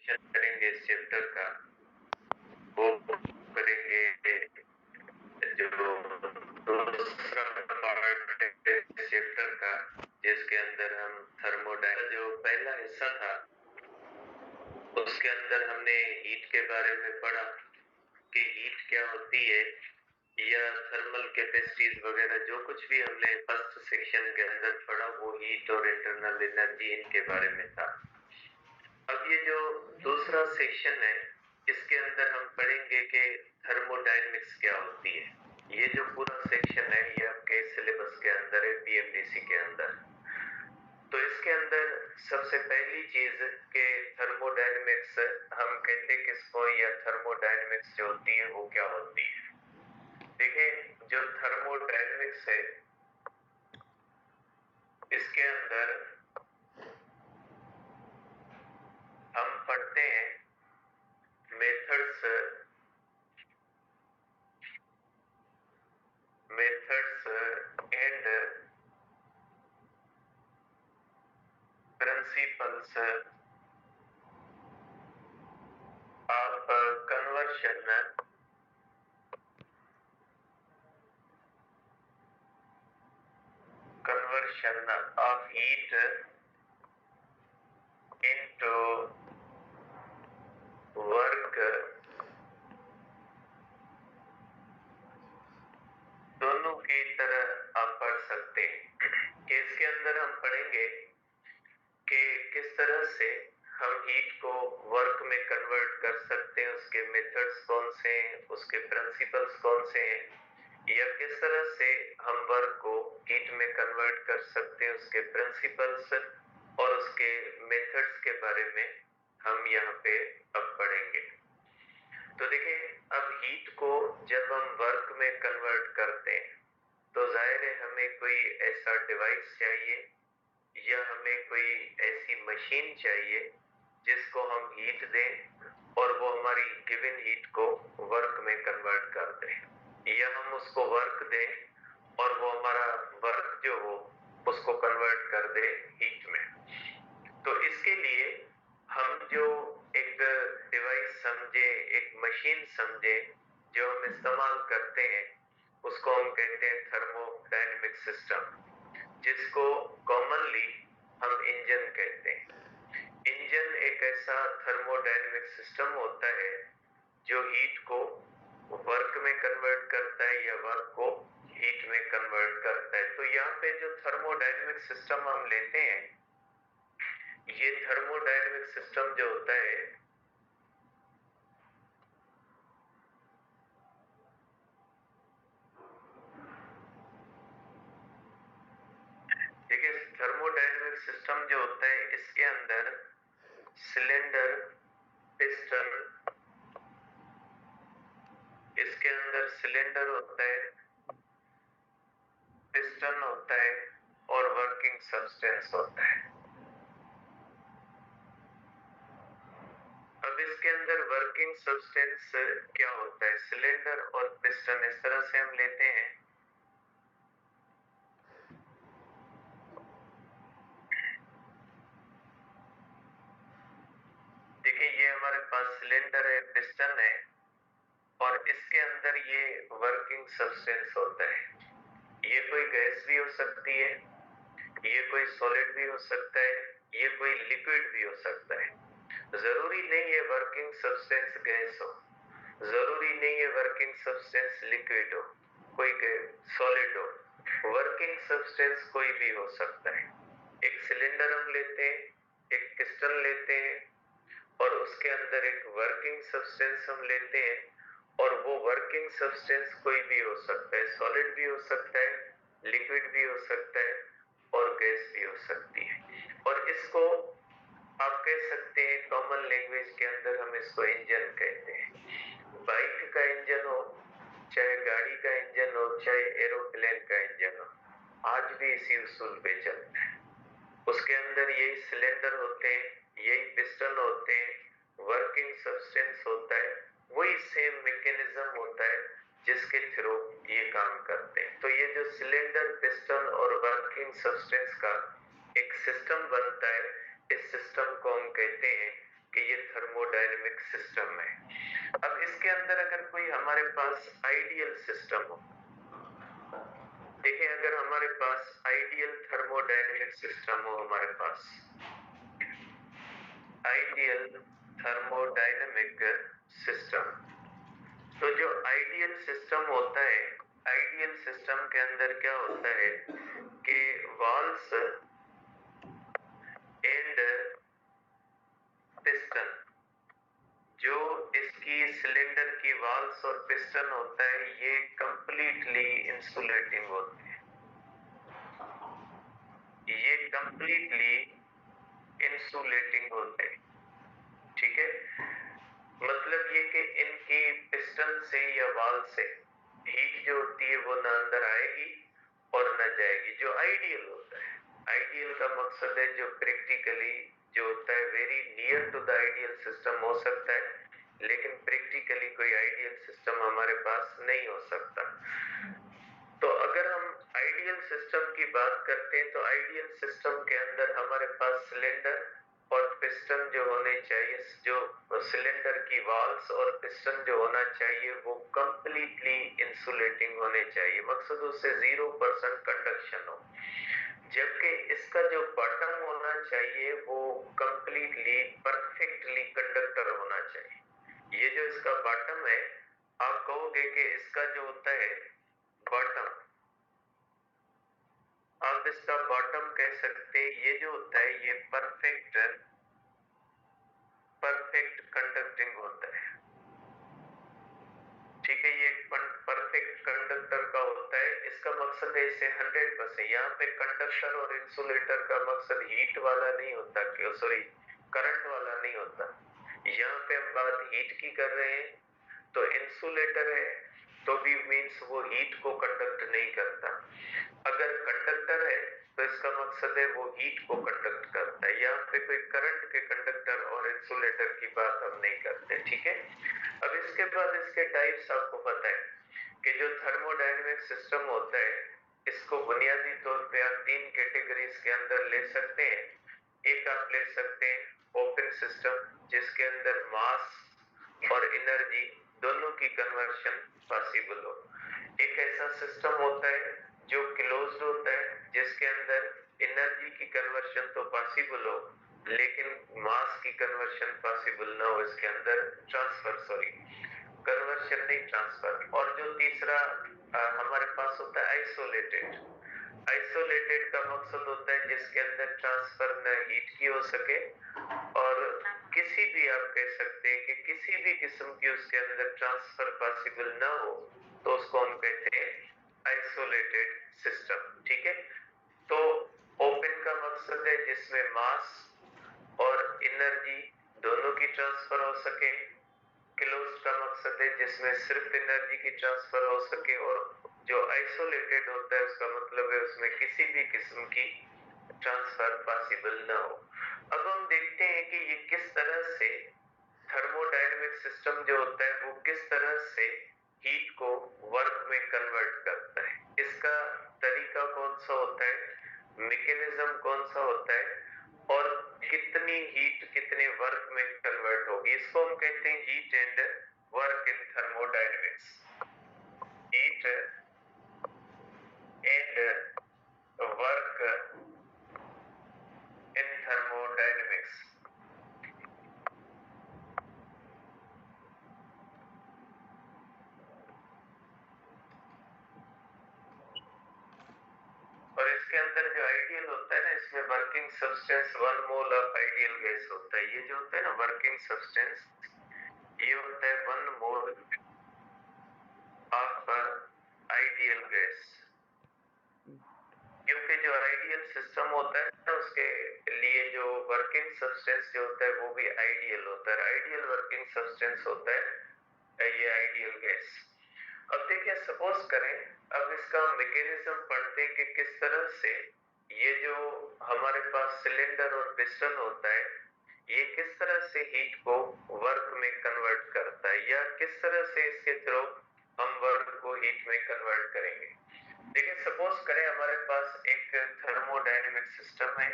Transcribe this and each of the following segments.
करेंगे इस चैप्टर का, वो करेंगे जो दूसरा पार्ट है इस चैप्टर का, जिसके अंदर हम थर्मोडायनामिक्स, जो पहला हिस्सा था उसके अंदर हमने हीट के बारे में पढ़ा कि हीट क्या होती है, या थर्मल कैपेसिटीज वगैरह जो कुछ भी हमने फर्स्ट सेक्शन के अंदर पढ़ा वो हीट और इंटरनल एनर्जी इनके बारे में था। अब ये जो दूसरा सेक्शन है इसके अंदर हम पढ़ेंगे कि थर्मोडायनेमिक्स क्या होती है। ये जो पूरा सेक्शन है ये आपके सिलेबस के अंदर है, पीएमडीसी के अंदर। तो इसके अंदर सबसे पहली चीज के थर्मोडायनेमिक्स हम कहते किसको, या थर्मोडायनेमिक्स जो होती है वो क्या होती है। देखिए जो थर्मोडायनेमिक्स है इसके अंदर हम पढ़ते हैं methods and principles of conversion of heat into work, दोनों की तरह आप पढ़ सकते हैं। कि इसके अंदर हम पढ़ेंगे कि किस तरह से हम हीट को वर्क में कन्वर्ट कर सकते हैं, उसके मेथड्स कौन से हैं, उसके प्रिंसिपल्स कौन से हैं, या किस तरह से हम वर्क को हीट में कन्वर्ट कर सकते हैं, उसके प्रिंसिपल्स और उसके मेथड्स के बारे में हम यहाँ पे अब पढ़ेंगे। तो देखिए अब हीट को जब हम वर्क में कन्वर्ट करते हैं तो जाहिर है हमें कोई ऐसा डिवाइस चाहिए या हमें कोई ऐसी मशीन चाहिए जिसको हम हीट दें और वो हमारी गिवन हीट को वर्क में कन्वर्ट कर दे, या हम उसको वर्क दें और वो हमारा वर्क जो हो उसको कन्वर्ट कर दे हीट में। तो इसके लिए हम जो एक डिवाइस समझे, एक मशीन समझे जो हम इस्तेमाल करते हैं उसको हम कहते हैं थर्मोडायनेमिक सिस्टम, जिसको कॉमनली हम इंजन कहते हैं। इंजन एक ऐसा थर्मोडायनेमिक सिस्टम होता है जो हीट को वर्क में कन्वर्ट करता है या वर्क को हीट में कन्वर्ट करता है। तो यहाँ पे जो थर्मोडायनेमिक सिस्टम हम लेते हैं, ये थर्मोडायनेमिक सिस्टम जो होता है देखिए थर्मोडायनेमिक सिस्टम जो होता है इसके अंदर सिलेंडर, पिस्टन, इसके अंदर सिलेंडर होता है, पिस्टन होता है और वर्किंग सब्सटेंस होता है। अब इसके अंदर वर्किंग सब्सटेंस क्या होता है, सिलेंडर और पिस्टन इस तरह से हम लेते हैं। देखिए ये हमारे पास सिलेंडर है, पिस्टन है और इसके अंदर ये वर्किंग सब्सटेंस होता है। ये कोई गैस भी हो सकती है, ये कोई सॉलिड भी हो सकता है, ये कोई लिक्विड भी हो सकता है। जरूरी नहीं है वर्किंग सब्सटेंस गैस हो, जरूरी नहीं है वर्किंग सब्सटेंस लिक्विड हो, कोई सॉलिड हो, वर्किंग सब्सटेंस कोई भी हो सकता है। एक सिलेंडर हम लेते हैं, एक पिस्टन लेते हैं और उसके अंदर एक वर्किंग सब्सटेंस हम लेते हैं और वो वर्किंग सब्सटेंस कोई भी हो सकता है, सॉलिड भी हो सकता है, लिक्विड भी हो सकता है और गैस भी हो सकती है। और इसको आप कह सकते हैं कॉमन लैंग्वेज के अंदर हम इसको इंजन कहते हैं। बाइक का इंजन हो, चाहे गाड़ी का इंजन हो, चाहे एरोप्लेन का इंजन हो, आज भी इसी उसूल पे चलता है। उसके अंदर यही सिलेंडर होते हैं, यही पिस्टन होते हैं, वर्किंग सब्सटेंस होता है, वही सेम मैकेनिज्म होता है जिसके थ्रू ये काम करते हैं। तो ये जो सिलेंडर, पिस्टन और वर्किंग सब्सटेंस का एक सिस्टम बनता है, इस सिस्टम को हम कहते हैं कि ये थर्मोडायनेमिक सिस्टम में। अब इसके अंदर अगर कोई हमारे पास आइडियल सिस्टम हो, देखिए अगर हमारे पास आइडियल थर्मोडायनेमिक सिस्टम हो, हमारे पास आइडियल थर्मोडायनेमिक सिस्टम, तो जो आइडियल सिस्टम होता है, आइडियल सिस्टम के अंदर क्या होता है कि वॉल्स एंड पिस्टन, जो इसकी सिलेंडर की वाल्स और पिस्टन होता है, ये कंप्लीटली इंसुलेटिंग होते हैं, ये कंप्लीटली इंसुलेटिंग होते हैं, ठीक है। मतलब ये कि इनकी पिस्टन से या वाल से हीट जो होती है वो ना अंदर आएगी और ना जाएगी, जो आइडियल होता है। आइडियल का मकसद है जो प्रैक्टिकली जो होता है very near to the ideal system हो सकता है, लेकिन प्रैक्टिकली कोई आइडियल सिस्टम हमारे पास नहीं हो सकता। तो अगर हम आइडियल सिस्टम की बात करते हैं तो आइडियल सिस्टम के अंदर हमारे पास सिलेंडर और पिस्टन जो होने चाहिए, जो सिलेंडर की वाल्स और पिस्टन जो होना चाहिए वो कंप्लीटली इंसुलेटिंग होने चाहिए, मकसद उससे 0% कंडक्शन हो, जबकि इसका जो बॉटम होना चाहिए वो कंप्लीटली परफेक्टली कंडक्टर होना चाहिए। ये जो इसका बॉटम है, आप कहोगे कि इसका जो होता है बॉटम, आप इसका बॉटम कह सकते हैं, ये जो होता है ये परफेक्ट कंडक्टिंग होता है, ठीक है। ये परफेक्ट कंडक्टर का होता है, इसका मकसद है इसे 100%, यहाँ पे कंडक्टर और इंसुलेटर का मकसद हीट वाला नहीं होता, सॉरी करंट वाला नहीं होता। यहाँ पे हम बात हीट की कर रहे हैं, तो इंसुलेटर है तो भी मींस वो हीट को कंडक्ट नहीं करता। अगर कंडक्टर है तो इसका मकसद है वो हीट को कंडक्ट करता है। यहाँ पे कोई करंट के कंडक्टर और इंसुलेटर की बात हम नहीं करते, ठीक है। अब इसके बाद इसके टाइप्स आपको पता है कि जो थर्मोडायनेमिक सिस्टम होता है, इसको बुनियादी तौर पे आप 3 कैटेगरीज के अंदर ले सकते हैं। एक आप ले सकते हैं ओपन सिस्टम, जिसके अंदर मास और एनर्जी दोनों की कन्वर्शन पॉसिबल हो। एक ऐसा सिस्टम होता है जो क्लोज्ड होता है, जिसके अंदर एनर्जी की कन्वर्शन तो पॉसिबल हो लेकिन मास की कन्वर्शन पॉसिबल ना हो, इसके अंदर कन्वर्शन नहीं, ट्रांसफर। और जो तीसरा हमारे पास होता है आइसोलेटेड। आइसोलेटेड का मकसद होता है जिसके अंदर ट्रांसफर न हीट की हो सके और किसी भी, आप कह सकते हैं कि किसी भी किस्म की उसके अंदर ट्रांसफर पॉसिबल ना हो, तो उसको हम कहते हैं आइसोलेटेड सिस्टम, ठीक है। तो ओपन का मकसद है जिसमें मास और एनर्जी दोनों की ट्रांसफर हो सके। क्लोज का मकसद है जिसमें सिर्फ एनर्जी की ट्रांसफर हो सके। और जो आइसोलेटेड होता है उसका मतलब है उसमें किसी भी किस्म की ट्रांसफर पॉसिबल ना हो। अब हम देखते हैं कि ये किस तरह से थर्मोडायनेमिक सिस्टम जो होता है वो किस तरह से हीट को वर्क में कन्वर्ट करता है। इसका तरीका कौन सा होता है, मैकेनिज्म कौन सा होता है और कितनी हीट कितने वर्क में कन्वर्ट होगी, इसको हम कहते हैं heat and work in thermodynamics. Heat and work in thermodynamics. और इसके अंदर जो आइडियल होता है ना, इसमें working substance 1 mole of ideal gas होता है। ये जो होता है ना वर्किंग सब्सटेंस, ये होता है 1 मोल ऑफ आइडियल गैस। क्योंकि जो आइडियल सिस्टम होता है ना उसके लिए जो वर्किंग सब्सटेंस जो होता है वो भी आइडियल होता है। आइडियल वर्किंग सब्सटेंस होता है ये आइडियल गैस। अब देखिए सपोज करें, अब इसका मैकेनिज्म पढ़ते हैं कि किस तरह से ये जो हमारे पास सिलेंडर और पिस्टन होता है ये किस तरह से हीट को वर्क में कन्वर्ट करता है, या किस तरह से इसके थ्रू हम वर्क को हीट में कन्वर्ट करेंगे। देखिए सपोज करें हमारे पास एक थर्मोडायनेमिक सिस्टम है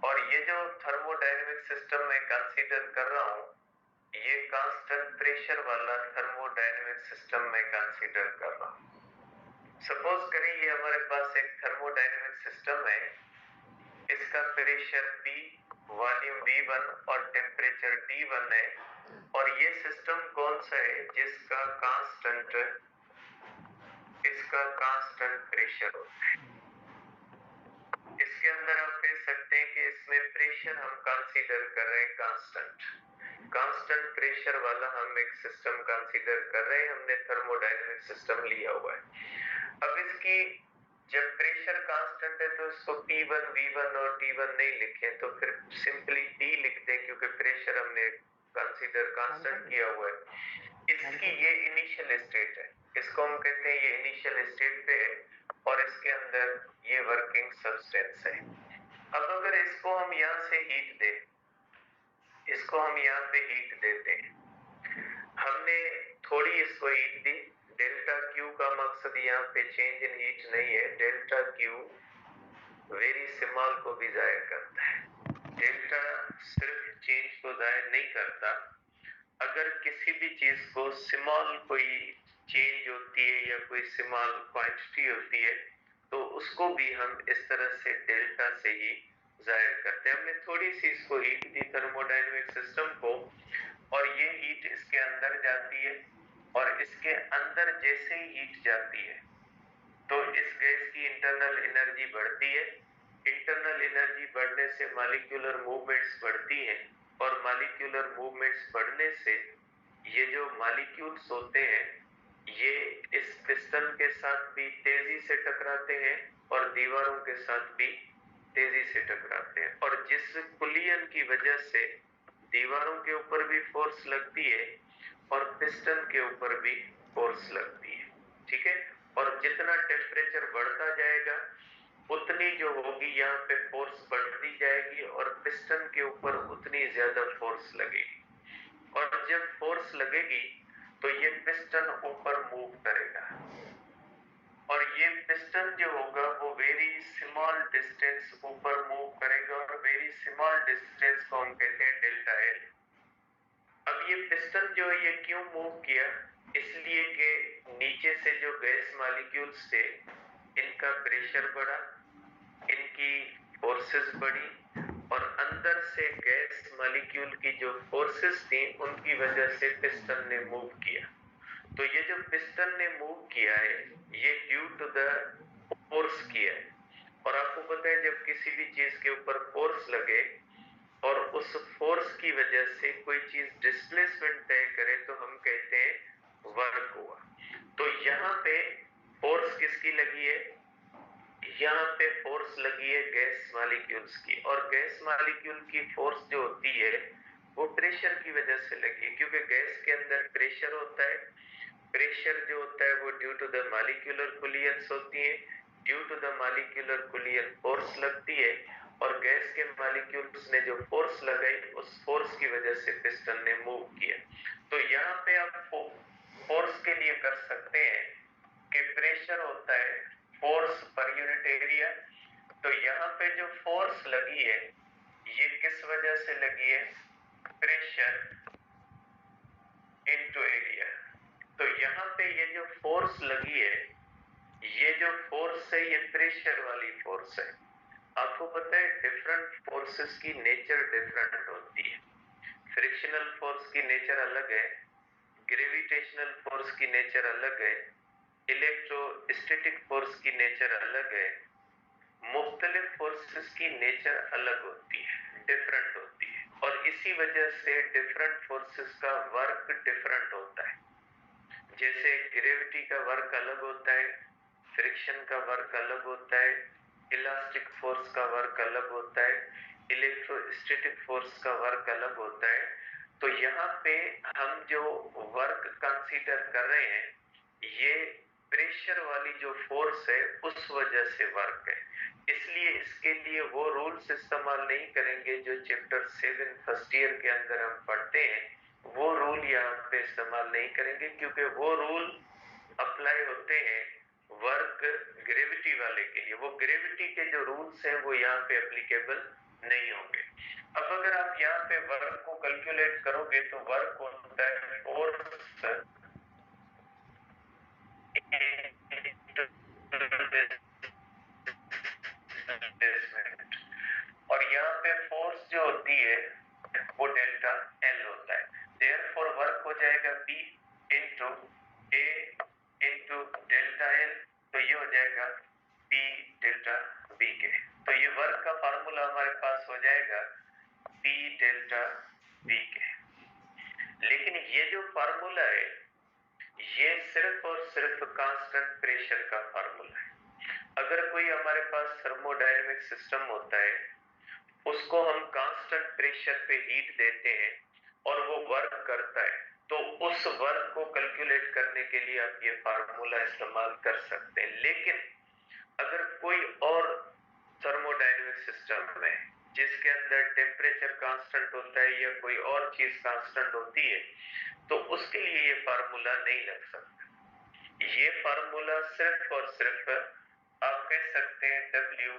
और ये जो थर्मोडायनेमिक सिस्टम मैं कंसीडर कर रहा हूँ, ये कांस्टेंट प्रेशर वाला थर्मोडायनेमिक सिस्टम मैं कंसीडर कर रहा हूँ। सपोज करें ये हमारे पास एक थर्मोडायनेमिक सिस्टम है, इसका प्रेशर P, वॉल्यूम V1 और टेम्परेचर T1 है, और ये सिस्टम कौन सा है जिसका कांस्टेंट प्रेशर होता है। इसके अंदर आप कह सकते हैं कि इसमें प्रेशर हम कंसीडर कर रहे हैं कांस्टेंट प्रेशर वाला हम एक सिस्टम कंसीडर कर रहे हैं, हमने थर्मोडायनेमिक सिस्टम लिया हुआ है। अब इसकी जब प्रेशर कांस्टेंट है तो इसको P1, V1 और T1 नहीं लिखे, तो फिर सिंपली T लिख दें क्योंकि प्रेशर हमने कंसीडर कांस्टेंट किया हुआ है। इसकी ये इनिशियल स्टेट है, इसको हम कहते हैं ये इनिशियल स्टेट पे है, और इसके अंदर ये वर्किंग सब्सटेंस है। अब अगर इसको हम यहाँ से हीट दें, इसको हम यहाँ पे हीट देते हैं, हमने थोड़ी इसको हीट दी, डेल्टा क्यू का मकसद यहाँ पे चेंज इन हीट नहीं है, डेल्टा क्यू वेरी स्मॉल को भी जाहिर करता है, डेल्टा सिर्फ चेंज को जाहिर नहीं करता। अगर किसी भी चीज को स्मॉल कोई चेंज होती है या कोई स्मॉल क्वांटिटी होती है तो उसको भी हम इस तरह से डेल्टा से ही जाहिर करते हैं। हमने थोड़ी सी इसको हीट दी थर्मोडायनेमिक सिस्टम को, और ये हीट इसके अंदर जाती है, और इसके अंदर जैसे ही हीट जाती है तो इस गैस की इंटरनल एनर्जी बढ़ती है। इंटरनल एनर्जी बढ़ने से मॉलिक्यूलर मूवमेंट्स बढ़ती हैं, और मॉलिक्यूलर मूवमेंट्स बढ़ने से ये जो मॉलिक्यूल्स होते हैं ये इस पिस्टन के साथ भी तेजी से टकराते हैं और दीवारों के साथ भी तेजी से टकराते हैं, और जिस कुलियन की वजह से दीवारों के ऊपर भी फोर्स लगती है और पिस्टन के ऊपर भी फोर्स लगती है, ठीक है। और जितना टेम्परेचर बढ़ता जाएगा उतनी जो होगी यहाँ पे फोर्स बढ़ती जाएगी, और पिस्टन के ऊपर उतनी ज्यादा फोर्स लगेगी, और जब फोर्स लगेगी तो ये पिस्टन ऊपर मूव करेगा, और ये पिस्टन जो होगा वो वेरी स्मॉल डिस्टेंस ऊपर मूव करेगा, और वेरी स्मॉल डिस्टेंस को हम कहते हैं डेल्टा एल। अब ये पिस्टन जो है ये क्यों मूव किया, इसलिए कि नीचे से जो गैस मॉलिक्यूल्स थे इनका प्रेशर बढ़ा, इनकी फोर्सेस बढ़ी, और अंदर से गैस मॉलिक्यूल की जो फोर्सेस थी उनकी वजह से पिस्टन ने मूव किया। तो ये जो पिस्टन ने मूव किया है ये ड्यू टू द फोर्स किया है, और आपको पता है जब किसी भी चीज के ऊपर फोर्स लगे और उस फोर्स की वजह से कोई चीज डिस्प्लेसमेंट तय करे तो हम कहते हैं वर्क हुआ। तो यहाँ पे फोर्स किसकी लगी है, यहाँ पे फोर्स लगी है गैस मॉलिक्यूल्स की, और गैस मॉलिक्यूल की फोर्स जो होती है वो प्रेशर की वजह से लगी है, क्योंकि गैस के अंदर प्रेशर होता है, प्रेशर जो होता है वो due to the molecular collisions होती है, due to the molecular collision force लगती है, और गैस के मॉलिक्यूल्स ने जो फोर्स लगाई उस फोर्स की वजह से पिस्टन ने मूव किया। तो यहाँ पे आप फोर्स के लिए कर सकते हैं कि प्रेशर होता है फोर्स पर यूनिट एरिया। तो यहाँ पे जो फोर्स लगी है ये किस वजह से लगी है, प्रेशर इनटू एरिया। तो यहाँ पे ये जो फोर्स लगी है ये जो फोर्स है ये प्रेशर वाली फोर्स है। आपको पता है डिफरेंट फोर्सेस की नेचर डिफरेंट होती है, फ्रिक्शनल फोर्स की नेचर अलग है, ग्रेविटेशनल फोर्स की नेचर अलग है, इलेक्ट्रोस्टैटिक फोर्स की नेचर अलग है, मुख्तलिफ फोर्सेस की नेचर अलग होती है, डिफरेंट होती है, और इसी वजह से डिफरेंट फोर्सेस का वर्क डिफरेंट होता है। जैसे ग्रेविटी का वर्क अलग होता है, फ्रिक्शन का वर्क अलग होता है, इलास्टिक फोर्स का वर्क अलग होता है, इलेक्ट्रोस्टैटिक फोर्स का वर्क अलग होता है। तो यहाँ पे हम जो वर्क कंसीडर कर रहे हैं ये प्रेशर वाली जो फोर्स है उस वजह से वर्क है, इसलिए इसके लिए वो रूल्स इस्तेमाल नहीं करेंगे जो चैप्टर 7 फर्स्ट ईयर के अंदर हम पढ़ते हैं, वो रूल यहाँ पे इस्तेमाल नहीं करेंगे, क्योंकि वो रूल अप्लाई होते हैं वर्क ग्रेविटी वाले के लिए। वो ग्रेविटी के जो रूल्स हैं वो यहाँ पे एप्लीकेबल नहीं होंगे। अब अगर आप यहाँ पे वर्क को कैलकुलेट करोगे तो वर्क होता है फोर्स और यहाँ पे फोर्स जो होती है वो डेल्टा एल होता है। देयरफॉर वर्क हो जाएगा P इंटू ए इंटू डेल्टा एल, तो ये हो जाएगा P डेल्टा V के। तो ये वर्क का फार्मूला हमारे पास हो जाएगा P डेल्टा V के। लेकिन ये जो फार्मूला है ये सिर्फ और सिर्फ कांस्टेंट प्रेशर का फार्मूला है। अगर कोई हमारे पास थर्मोडायनेमिक सिस्टम होता है उसको हम कांस्टेंट प्रेशर पे हीट देते हैं और वो वर्क करता है, तो उस वर्क को कैलकुलेट करने के लिए आप ये फार्मूला इस्तेमाल कर सकते हैं। लेकिन अगर कोई और थर्मोडायनेमिक सिस्टम है जिसके अंदर टेम्परेचर कांस्टेंट होता है या कोई और चीज कांस्टेंट होती है, तो उसके लिए ये फार्मूला नहीं लग सकता। ये फार्मूला सिर्फ और सिर्फ आप कह सकते हैं W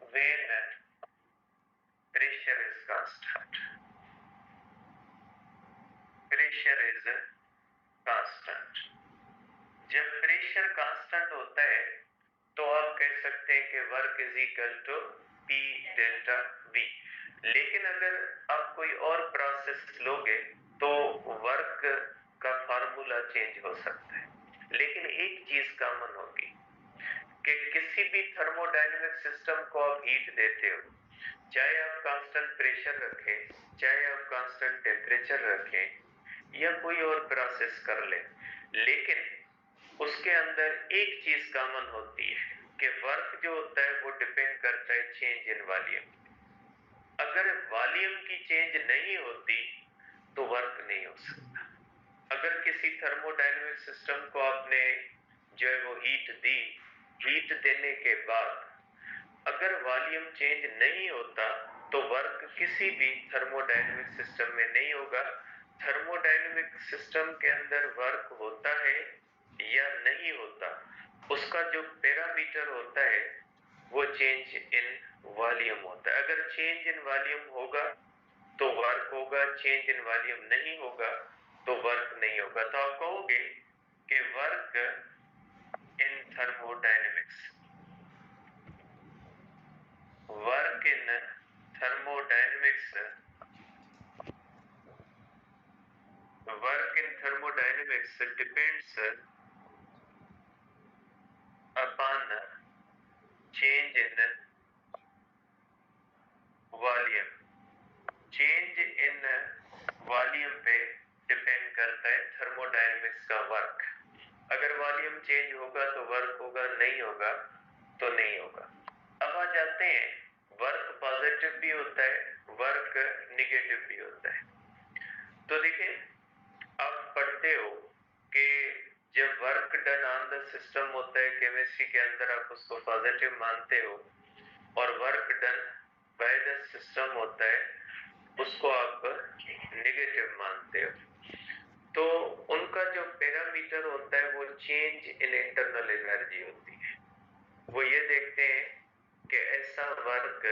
when pressure is constant, pressure is constant। जब प्रेशर कांस्टेंट होता है तो आप कह सकते हैं कि work is equal to P delta V। लेकिन अगर आप कोई और प्रोसेस लोगे तो वर्क का फार्मूला चेंज हो सकता है। लेकिन एक चीज कॉमन होगी कि किसी भी थर्मोडायनेमिक सिस्टम को आप हीट देते हो, चाहे आप कांस्टेंट प्रेशर रखें, चाहे आप कांस्टेंट टेम्परेचर रखें या कोई और प्रोसेस कर ले, लेकिन उसके अंदर एक चीज कॉमन होती है कि वर्क जो होता है वो डिपेंड करता है चेंज इन वॉल्यूम। अगर वॉल्यूम की चेंज नहीं होती तो वर्क नहीं हो सकता। अगर किसी थर्मोडायनेमिक सिस्टम को आपने जो है वो हीट दी, हीट देने के बाद अगर वॉल्यूम चेंज नहीं होता तो वर्क किसी भी थर्मोडायनेमिक सिस्टम में नहीं होगा। थर्मोडायनेमिक सिस्टम के अंदर वर्क होता है या नहीं होता, उसका जो पैरामीटर होता है वो चेंज इन वॉल्यूम होता है। अगर चेंज इन वॉल्यूम होगा तो वर्क होगा, चेंज इन वॉल्यूम नहीं होगा तो वर्क नहीं होगा। तो आप कहोगे कि work in thermodynamics, work in thermodynamics, work in thermodynamics depends upon change in volume। Change in volume पे डिपेंड करता है थर्मोडायनेमिक्स का वर्क। अगर वॉल्यूम चेंज होगा तो वर्क होगा, नहीं होगा तो नहीं होगा। अब आ जाते हैं वर्क पॉजिटिव भी होता है, वर्क निगेटिव भी होता है। तो देखिए आप पढ़ते हो कि जब work done on the system होता है केमिस्ट्री के अंदर आप उसको पॉजिटिव मानते हो, और work done by the system होता है उसको आप नेगेटिव मानते हो। तो उनका जो पैरामीटर होता है वो चेंज इन इंटरनल एनर्जी होती है। वो ये देखते हैं कि ऐसा वर्क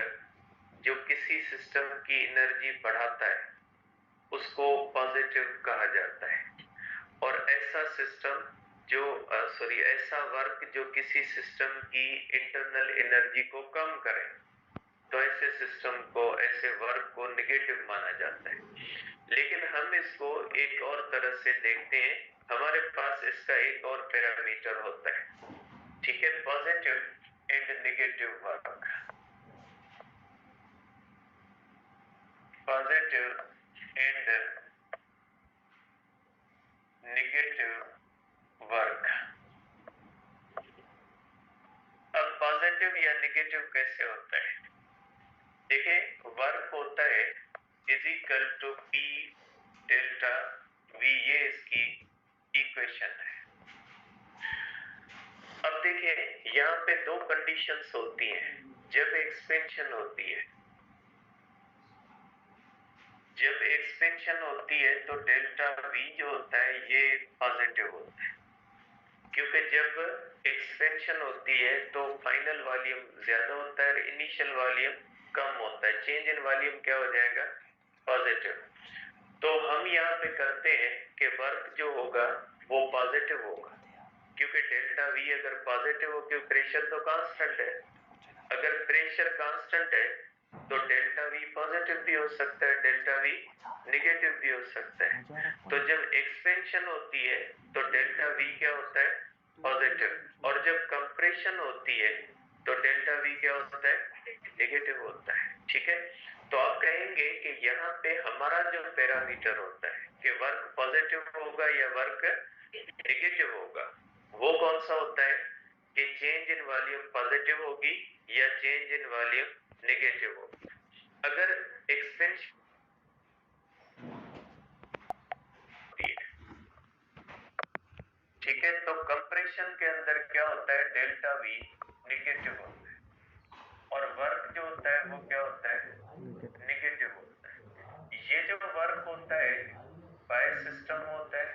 जो किसी सिस्टम की एनर्जी बढ़ाता है उसको पॉजिटिव कहा जाता है, और ऐसा सिस्टम जो ऐसा वर्क जो किसी सिस्टम की इंटरनल एनर्जी को कम करे तो ऐसे सिस्टम को, ऐसे वर्क को निगेटिव माना जाता है। लेकिन हम इसको एक और तरह से देखते हैं, हमारे पास इसका एक और पैरामीटर होता है, ठीक है, positive and negative work. Positive and negative work. अब पॉजिटिव या नेगेटिव कैसे होता है? देखिए वर्क होता है is equal to P delta V, ये इसकी इक्वेशन है। अब देखिए यहाँ पे दो कंडीशंस होती हैं जब एक्सपेंशन होती है। जब एक्सपेंशन होती है तो डेल्टा V जो होता है ये पॉजिटिव होता है, क्योंकि जब एक्सपेंशन होती है तो फाइनल वॉल्यूम ज्यादा होता है, इनिशियल वॉल्यूम कम होता है, चेंज इन वॉल्यूम क्या हो जाएगा, पॉजिटिव। तो हम यहाँ पे करते हैं कि वर्क जो होगा वो पॉजिटिव होगा, क्योंकि डेल्टा वी अगर पॉजिटिव हो, क्योंकि प्रेशर तो कांस्टेंट है, अगर प्रेशर कांस्टेंट है तो डेल्टा वी पॉजिटिव भी हो सकता है, डेल्टा वी नेगेटिव भी हो सकता है। तो जब एक्सपेंशन होती है तो डेल्टा वी क्या होता है, पॉजिटिव, और जब कंप्रेशन होती है तो डेल्टा वी क्या होता है, नेगेटिव होता है। ठीक है, तो आप कहेंगे कि यहाँ पे हमारा जो पैरामीटर होता है कि वर्क पॉजिटिव होगा या वर्क नेगेटिव होगा, वो कौन सा होता है कि चेंज इन वॉल्यूम पॉजिटिव होगी या चेंज इन वॉल्यूम नेगेटिव होगी। अगर एक्सपेंशन, ठीक है, तो कंप्रेशन के अंदर क्या होता है, डेल्टा वी नेगेटिव होता है, और वर्क जो होता है वो क्या होता है, नेगेटिव होता है। ये जो वर्क होता है बाय सिस्टम होता है,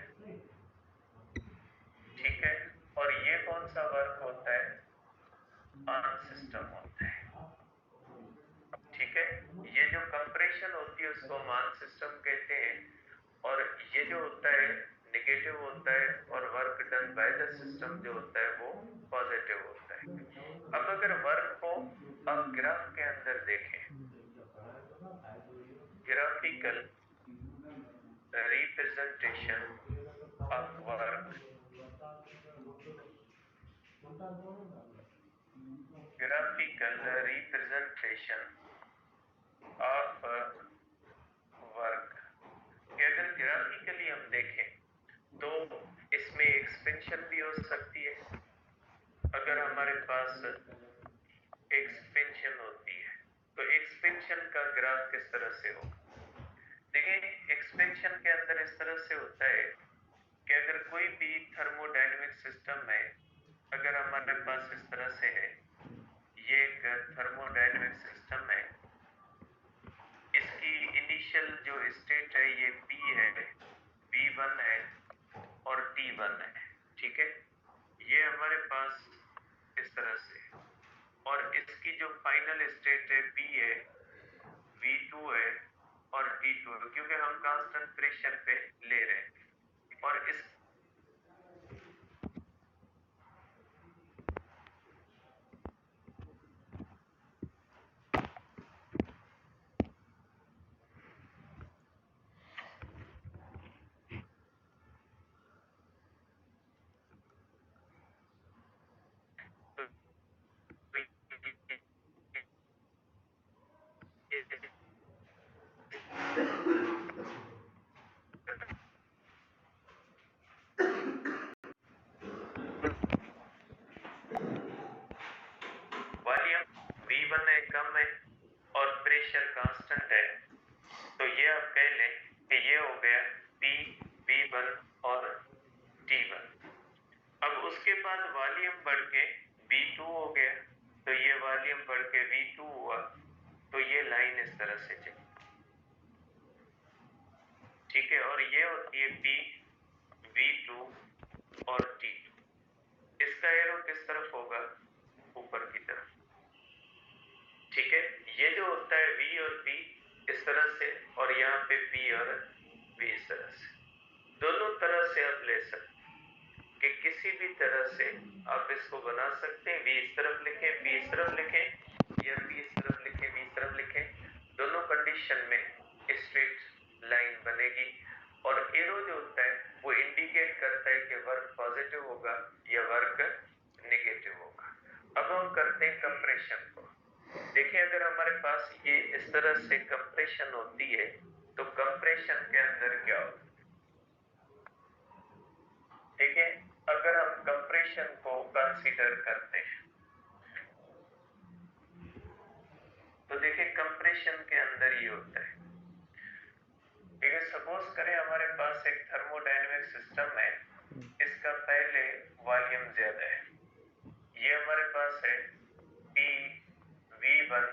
ठीक है, और ये कौन सा वर्क होता है, ऑन सिस्टम होता है। ठीक है, ये जो कंप्रेशन होती है उसको मान सिस्टम कहते हैं, और ये जो होता है नेगेटिव होता है, और work done by the system जो होता है वो पॉजिटिव होता है। अब अगर वर्क को आप ग्राफ के अंदर देखें, graphical representation of work, graphical representation of work, कि अगर ग्राफिकली हम देखें तो इसमें एक्सपेंशन भी हो सकती है। अगर हमारे पास एक्सपेंशन होती है तो एक्सपेंशन का ग्राफ किस तरह से होगा, देखिए एक्सपेंशन के अंदर इस तरह से होता है कि अगर कोई भी थर्मोडायनेमिक सिस्टम है, अगर हमारे पास इस तरह से है, ये एक थर्मोडायनेमिक सिस्टम है, इसकी इनिशियल जो स्टेट है ये P है, V1 है और T1 है। ठीक है, ये हमारे पास इस तरह से, और इसकी जो फाइनल स्टेट है P है, V2 है और T2 है, क्योंकि हम कांस्टेंट प्रेशर पे ले रहे हैं। और इस वॉल्यूम V1 है, कम है, और प्रेशर कांस्टेंट है, तो ये आप कह लें कि ये हो गया P, V1 और T1। अब उसके बाद वॉल्यूम बढ़ के V2 हो गया, तो ये वॉल्यूम बढ़ के V2 हुआ, तो ये लाइन इस तरह से चली। ठीक है, और ये होती है P, V2 और T2। इसका एरो किस तरफ होगा, ऊपर की तरफ। ठीक है, ये जो होता है V और P इस तरह से, और यहाँ पे P और V इस तरह से, दोनों तरह से आप ले सकते हैं कि किसी भी तरह से आप इसको बना सकते हैं। V इस तरफ लिखें, P इस तरफ लिखें, या P इस तरफ लिखें, V इस तरफ लिखें, दोनों कंडीशन में स्ट्रेट लाइन बनेगी। और एरो जो होता है वो इंडिकेट करता है कि वर्क पॉजिटिव होगा या वर्क नेगेटिव होगा। अब हम करते हैं कंप्रेशन को। देखिए, अगर हमारे पास ये इस तरह से कंप्रेशन होती है तो कंप्रेशन के अंदर क्या होता है, ठीक है, अगर हम कंप्रेशन को कंसीडर करते हैं तो देखिए कंप्रेशन के अंदर ये होता है, ठीक है, सपोज करें हमारे पास एक थर्मोडायनेमिक सिस्टम है, इसका पहले वॉल्यूम ज्यादा है, ये हमारे पास है P, V1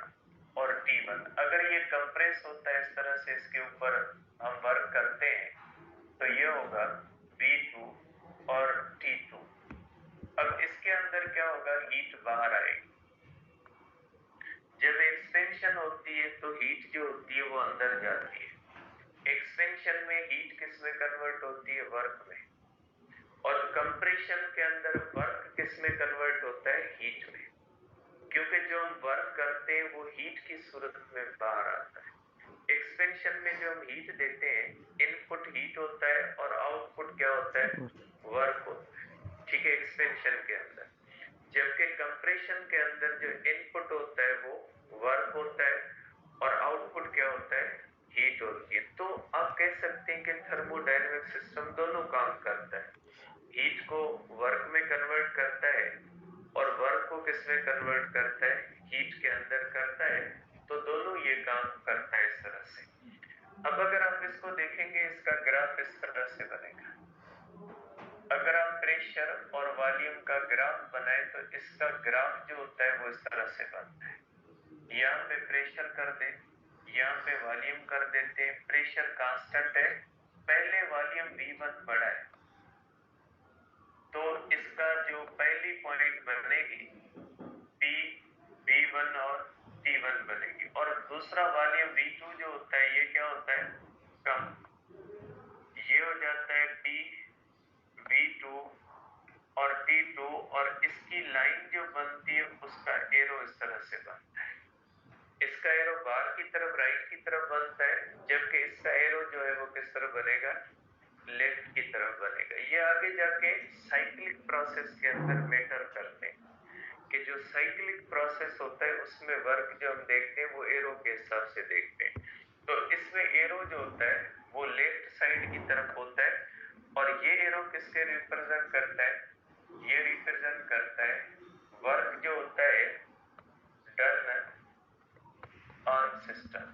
और T1। अगर ये कंप्रेस होता है इस तरह से, इसके ऊपर हम वर्क करते हैं, तो ये होगा V2 और T2। अब इसके अंदर क्या होगा, हीट बाहर आएगी। जब एक्सपेंशन होता होती है तो हीट जो होती है वो अंदर जाती है। एक्सपेंशन में हीट किस में कन्वर्ट होती है? वर्क में। और कंप्रेशन के अंदर वर्क किस में कन्वर्ट होता है? हीट में। क्योंकि जो हम वर्क करते हैं वो हीट की सूरत में बाहर आता है। एक्सपेंशन में जो हम हीट देते हैं, इनपुट हीट होता है और आउटपुट क्या होता है? वर्क होता है। ठीक है, एक्सपेंशन के अंदर। जबकि कंप्रेशन के अंदर जो इनपुट होता है वो वर्क होता है और आउटपुट क्या होता है? हीट होती है। तो आप कह सकते हैं कि थर्मोडायनेमिक सिस्टम दोनों काम करता है। हीट को वर्क में कन्वर्ट करता है और वर्क को किस में कन्वर्ट करता है? हीट के अंदर करता है। तो दोनों ये काम करता है इस तरह से। अब अगर आप इसको देखेंगे, इसका ग्राफ इस तरह से बनेगा। अगर आप प्रेशर और वॉल्यूम का ग्राफ बनाए तो इसका ग्राफ जो होता है वो इस तरह से बनता है। यहाँ पे प्रेशर कर दे, यहाँ पे वॉल्यूम कर देते हैं। प्रेशर कांस्टेंट है, पहले वॉल्यूम V1 बड़ा है तो इसका जो पहली पॉइंट बनेगी V1 और T1 बनेगी। और दूसरा वॉल्यूम V2 जो होता है ये क्या होता है? कम। ये हो जाता है V2 और T2 और इसकी लाइन जो बनती है उसका एरो इस तरह से बनता है। इसका एरो बाहर की तरफ राइट की तरफ बनता है, जबकि इसका एरो जो है वो किस तरफ बनेगा? लेफ्ट की तरफ बनेगा। ये आगे जाके साइक्लिक प्रोसेस के अंदर मैटर करते हैं कि जो साइक्लिक प्रोसेस होता है उसमें वर्क जो हम देखते हैं वो एरो के हिसाब से देखते हैं। तो इसमें एरो जो होता है वो लेफ्ट साइड की तरफ होता है और ये एरो किसके रिप्रेजेंट करता है? ये रिप्रेजेंट करता है वर्क जो होता है डन ऑन सिस्टम।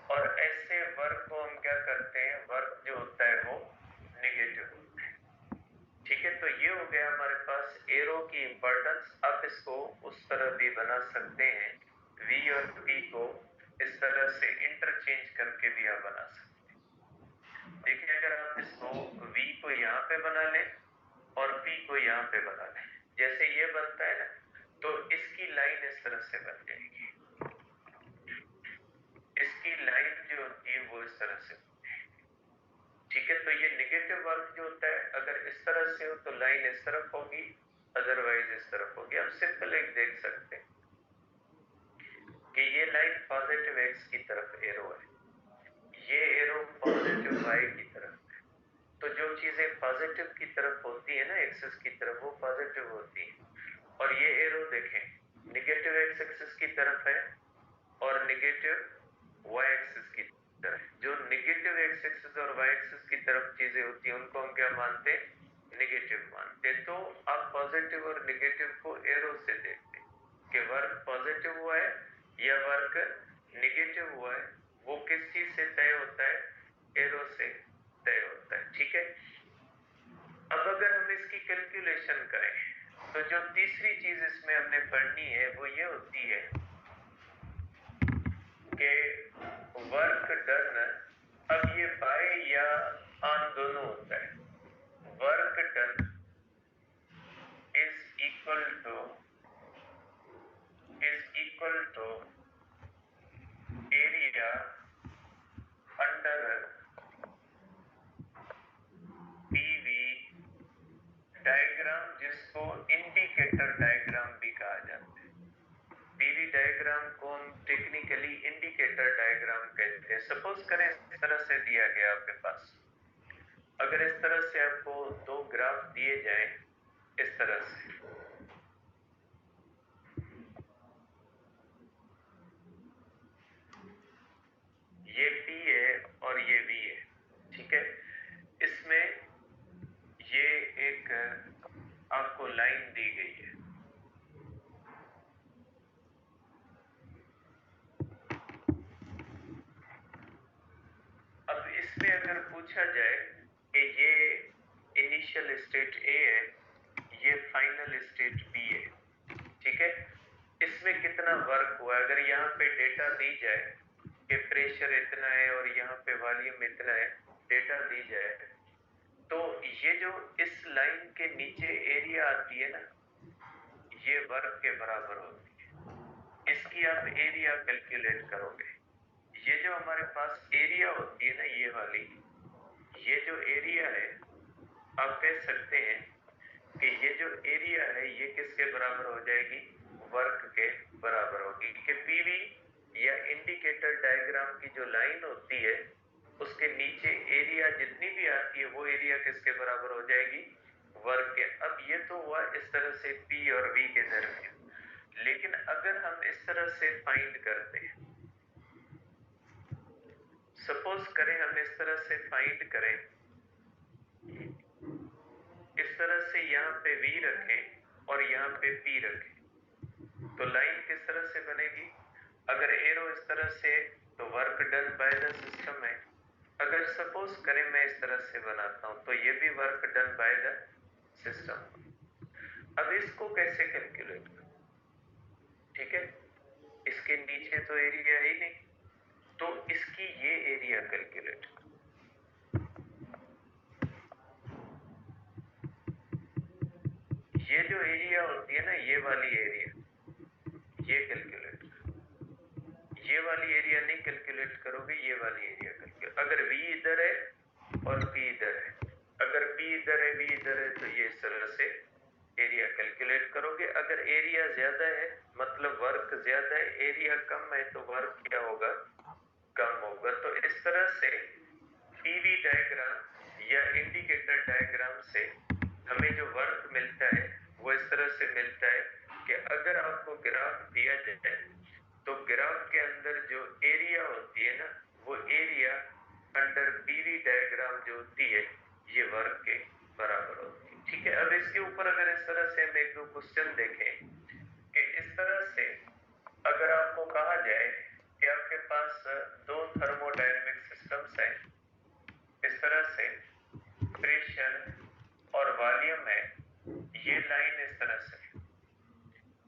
और ऐसे वर्क को हम क्या करते हैं? वर्क जो होता है वो नेगेटिव होता है। ठीक है, तो ये हो गया हमारे पास एरो की इंपॉर्टेंस। आप इसको उस तरह भी बना सकते हैं, V और P को इस तरह से इंटरचेंज करके भी आप बना सकते हैं। देखिए, अगर आप इसको V को यहाँ पे बना लें और P को यहाँ पे बना लें, जैसे ये बनता है ना, तो इसकी लाइन इस तरह से बन जाएगी। इसकी लाइन जो होती है वो इस तरह से होती है। ठीक है, तो ये नेगेटिव वर्क जो होता है अगर इस तरह से हो तो लाइन इस तरफ होगी, अदरवाइज इस तरफ होगी। हम सिंपल एक देख सकते हैं कि ये लाइन पॉजिटिव एक्स की तरफ एरो है, ये एरो पॉजिटिव वाई की तरफ है। तो जो चीजें पॉजिटिव की तरफ होती है ना, एक्सिस की तरफ, वो पॉजिटिव होती है। और ये एरो देखें नेगेटिव एक्स एक्सिस की तरफ है और नेगेटिव वाई एक्सिस की तरफ। जो नेगेटिव एक्स एक्सिस और वाई एक्सिस की तरफ चीजें होती हैं उनको हम क्या मानते हैं? नेगेटिव मानते हैं। तो आप पॉजिटिव और नेगेटिव को एरो से देखते हैं कि वर्क पॉजिटिव हुआ है या वर्क नेगेटिव हुआ है। वो किस चीज से तय होता है? एरो से तय होता है। ठीक है, अब अगर हम इसकी कैलकुलेशन करें तो जो तीसरी चीज इसमें हमने पढ़नी है वो ये होती है कि वर्क डन, अब ये बाय या ऑन दोनों होता है। Work done is equal to area under PV diagram, जिसको इंडिकेटर डायग्राम भी कहा जाता है। पीवी डायग्राम को हम टेक्निकली इंडिकेटर डायग्राम कहते हैं। सपोज करें इस तरह से दिया गया आपके पास, अगर इस तरह से आपको दो ग्राफ दिए जाएं इस तरह से, ये P है और ये V है। ठीक है, इसमें ये एक आपको लाइन दी गई है। अब इसमें अगर पूछा जाए कि ये इनिशियल स्टेट A है, ये फाइनल स्टेट B है, ठीक है, इसमें कितना वर्क हुआ? अगर यहाँ पे डेटा दी जाए कि प्रेशर इतना है और यहाँ पे वॉल्यूम इतना है, डेटा दी जाए, तो ये जो इस लाइन के नीचे एरिया आती है ना, ये वर्क के बराबर होती है। इसकी आप एरिया कैलकुलेट करोगे। ये जो हमारे पास एरिया होती है ना, ये वाली, ये जो एरिया है, आप कह सकते हैं कि ये जो एरिया है ये किसके बराबर हो जाएगी, वर्क के बराबर होगी। कि पीवी या इंडिकेटर डायग्राम की जो लाइन होती है उसके नीचे एरिया जितनी भी आती है वो एरिया किसके बराबर हो जाएगी, वर्क के। अब ये तो हुआ इस तरह से पी और वी के दरमियान, लेकिन अगर हम इस तरह से फाइंड करते हैं, सपोज करें हम इस तरह से फाइंड करें, इस तरह से यहाँ पे V रखें और यहाँ पे P रखें, तो लाइन किस तरह से बनेगी, अगर एरो इस तरह से तो work done by the system है। अगर सपोज करें मैं इस तरह से बनाता हूं तो ये भी work done by the system. अब इसको कैसे कैलकुलेट करूं, ठीक है, इसके नीचे तो एरिया ही नहीं, तो इसकी ये एरिया कैलकुलेट करो। ये जो एरिया होती है ना, ये वाली एरिया, ये कैलकुलेट करो। ये वाली एरिया नहीं कैलकुलेट करोगे, ये वाली एरिया कैलकुलेट। अगर V इधर है और P इधर है, अगर P इधर है V इधर है, तो ये इस तरह से एरिया कैलकुलेट करोगे। अगर एरिया ज्यादा है मतलब वर्क ज्यादा है, एरिया कम है तो वर्क क्या होगा, कम होगा। तो इस तरह से पीवी डायग्राम या इंडिकेटर डायग्राम से हमें जो वर्क मिलता है वो इस तरह से मिलता है कि अगर आपको ग्राफ दिया जाए तो ग्राफ के अंदर जो एरिया होती है ना, वो एरिया अंडर पीवी डायग्राम जो होती है ये वर्क के बराबर होती है, ठीक है। अब इसके ऊपर अगर इस तरह से हम एक दो क्वेश्चन देखें कि इस तरह से अगर आपको कहा जाए कि आपके पास दो थर्मोडायनेमिक सिस्टम्स हैं, इस तरह से प्रेशर और वॉल्यूम है, ये लाइन इस तरह से,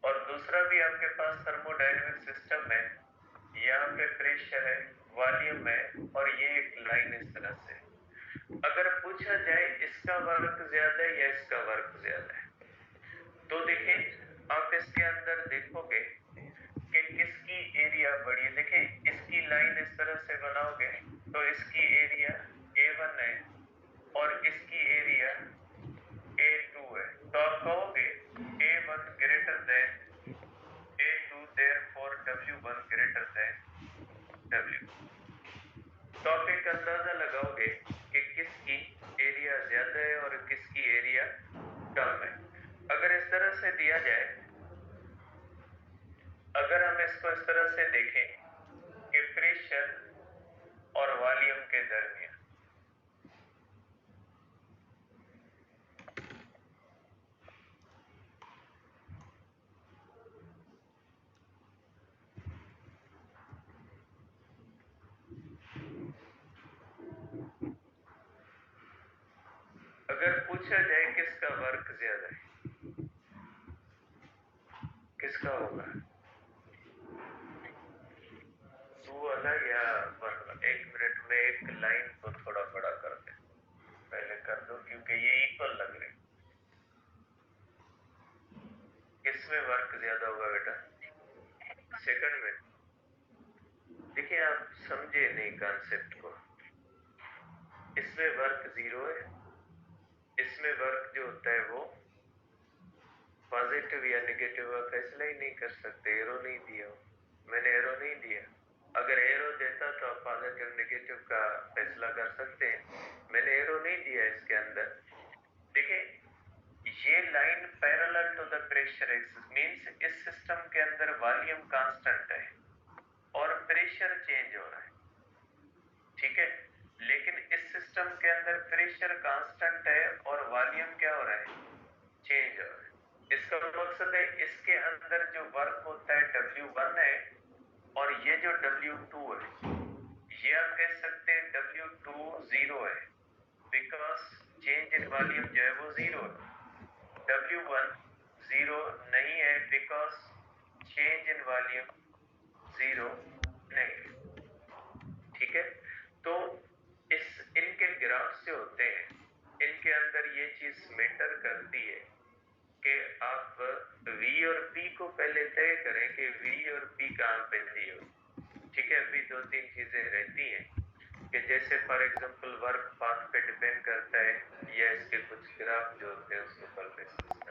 और दूसरा भी आपके पास थर्मोडायनेमिक सिस्टम है, यहाँ पे प्रेशर है, वॉल्यूम है, और ये एक लाइन इस तरह से। अगर पूछा जाए इसका वर्क ज्यादा है या इसका वर्क ज्यादा है, तो देखें आप इसके अंदर देखोगे कि किसकी एरिया बड़ी है। देखें इसकी लाइन इस तरह से बनाओगे तो इसकी एरिया A1 है और इसकी एरिया A2 है, तो आप कहोगे A1 greater than A2, therefore W1 greater than W। तो आप एक अंदाजा लगाओगे कि किसकी एरिया ज्यादा है और किसकी एरिया कम है। अगर इस तरह से दिया जाए, अगर हम इसको इस तरह से देखें कि प्रेशर और वॉल्यूम के दरमियान, अगर पूछा जाए किसका वर्क ज्यादा है, किसका होगा, 2 वाला या 1 वाला। एक मिनट में एक लाइन को थोड़ा बड़ा कर दे, पहले कर दो क्योंकि ये इक्वल लग रहे। किसमें वर्क ज्यादा होगा बेटा, सेकंड में। देखिए आप समझे नहीं कॉन्सेप्ट को, इसमें वर्क 0 है, इसमें वर्क जो होता है वो पॉजिटिव या नेगेटिव का फैसला ही नहीं कर सकते, एरो नहीं दिया, मैंने एरो नहीं दिया। अगर एरो देता तो आप पॉजिटिव नेगेटिव का फैसला कर सकते हैं, मैंने एरो नहीं दिया इसके अंदर। देखिए ये line parallel to the pressure axis, means इस सिस्टम के अंदर वॉल्यूम कांस्टेंट है और प्रेशर चेंज हो रहा है, ठीक है। लेकिन इस सिस्टम के अंदर प्रेशर कांस्टेंट है और वॉल्यूम क्या हो रहा है, चेंज हो रहा है। इसका मकसद है इसके अंदर जो वर्क होता है W1 है और ये जो W2 है, ये आप कह सकते हैं W2 0 है, बिकॉज चेंज इन वॉल्यूम जो है वो 0 है। W1 0 नहीं है बिकॉज चेंज इन वॉल्यूम 0 नहीं, ठीक है। तो इस इनके ग्राफ से होते हैं, इनके अंदर ये चीज मैटर करती है कि कि आप V और P को पहले तय करें कि V और P कहाँ पे दी हो। ठीक है, अभी दो तीन चीजें रहती हैं कि जैसे फॉर एग्जांपल वर्क पाथ पे डिपेंड करता है या इसके कुछ ग्राफ जो होते हैं उसको पर बेसिस